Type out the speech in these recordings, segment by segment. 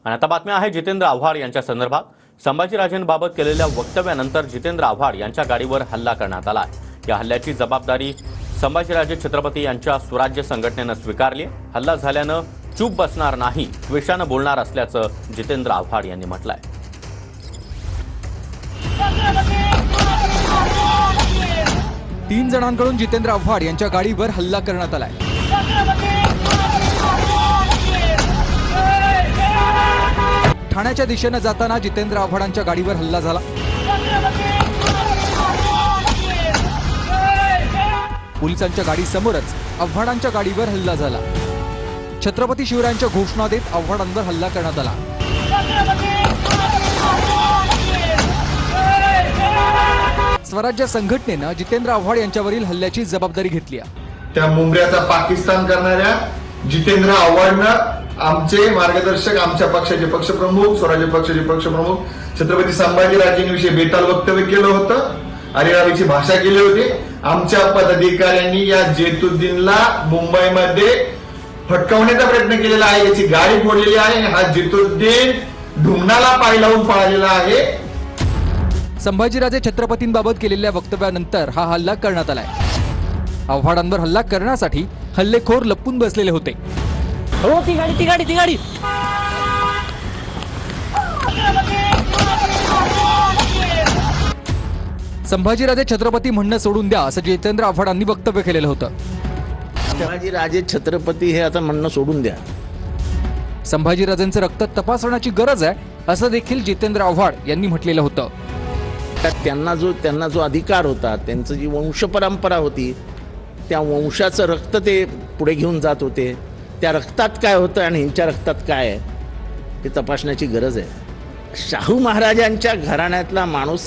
आणि आता बातम्या आहे जितेंद्र आव्हाड यांच्या संदर्भात। संभाजीराजेंबाबत केलेल्या वक्तव्यानंतर जितेंद्र आव्हाड यांच्या गाडीवर हल्ला करण्यात आला आहे। या हल्ल्याची जबाबदारी संभाजीराजे छत्रपती यांच्या स्वराज्य संघटनेने स्वीकारली आहे। हल्ला झाल्यानं चूप बसणार नाही, द्वेषानं बोलणार असल्याचं जितेंद्र आव्हाड यांनी म्हटलंय। तीन जणांकडून जितेंद्र आव्हाड यांच्या गाडीवर हल्ला करण्यात आलाय। ठाण्याच्या दिशेने जाताना जितेंद्र आव्हाडांच्या गाडीवर हल्ला झाला। पोलिसांच्या गाडीसमोरच आव्हाडांच्या गाडीवर हल्ला झाला। छत्रपती शिवरायांच्या घोषणा देत आव्हाडांवर हल्ला करण्यात आला। स्वराज्य संघटनेनं जितेंद्र आव्हाड यांच्यावरील हल्ल्याची जबाबदारी घेतली आहे। त्या मुंबऱ्याचा पाकिस्तान करणाऱ्या जितेंद्र आव्हाडनं आमचे मार्गदर्शक, आमच्या पक्षाचे पक्षप्रमुख, स्वराज्य पक्षाचे पक्षप्रमुख छत्रपती संभाजीराजेंविषयी बेताल वक्तव्य केलं होतं, अरेरावीची भाषा केली होती। आमच्या पदाधिकाऱ्यांनी या जेतुद्दीनला मुंबईमध्ये फटकावण्याचा प्रयत्न केलेला आहे, याची गाडी फोडलेली आहे। हा जेतुद्दीन ढुंगणाला पाय लावून पळालेला आहे। संभाजीराजे छत्रपतींबाबत केलेल्या वक्तव्यानंतर हा हल्ला करण्यात आलाय। आव्हाडांवर हल्ला करण्यासाठी हल्लेखोर लपून बसलेले होते। हो, ती गाडी संभाजीराजे छत्रपती म्हणणं सोडून द्या असं जितेंद्र आव्हाडांनी वक्तव्य केलेलं होतं। संभाजीराजे छत्रपती हे आता म्हणणं सोडून द्या। संभाजीराजेंचं रक्त तपासण्याची गरज आहे असं देखील जितेंद्र आव्हाड यांनी म्हटलेलं होतं। त्यांना जो अधिकार होता, त्यांची जी वंश परंपरा होती, त्या वंशाचं रक्त ते पुढे घेऊन जात होते। त्या रक्तात काय होतं आणि ह्यांच्या रक्तात काय आहे हे तपासण्याची गरज आहे। शाहू महाराजांच्या घराण्यातला माणूस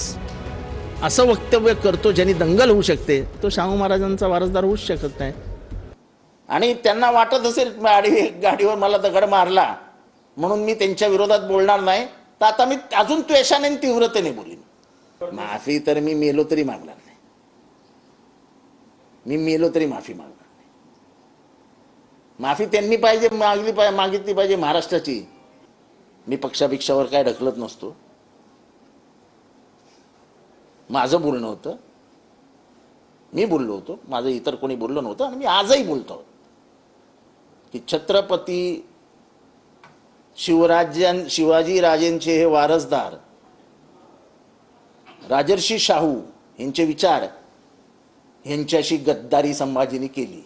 असं वक्तव्य करतो ज्यांनी दंगल होऊ शकते, तो शाहू महाराजांचा वारसदार होऊच शकत नाही। आणि त्यांना वाटत असेल गाडीवर मला दगड मारला म्हणून मी त्यांच्या विरोधात बोलणार नाही, तर आता मी अजून त्वेषाने आणि तीव्रतेने बोलीन। माफी तर मी मेलो तरी मागणार नाही, मी मेलो तरी माफी मागणार नाही। माफी त्यांनी मागितली पाहिजे महाराष्ट्राची। मी पक्षापेक्षावर काय ढकलत नसतो, माझं बोलणं होतं, मी बोललो होतो, माझं इतर कोणी बोललं नव्हतं। आणि मी आजही बोलतो की छत्रपती शिवाजी राजेंचे हे वारसदार राजर्षी शाहू यांचे विचार यांच्याशी गद्दारी संभाजीने केली।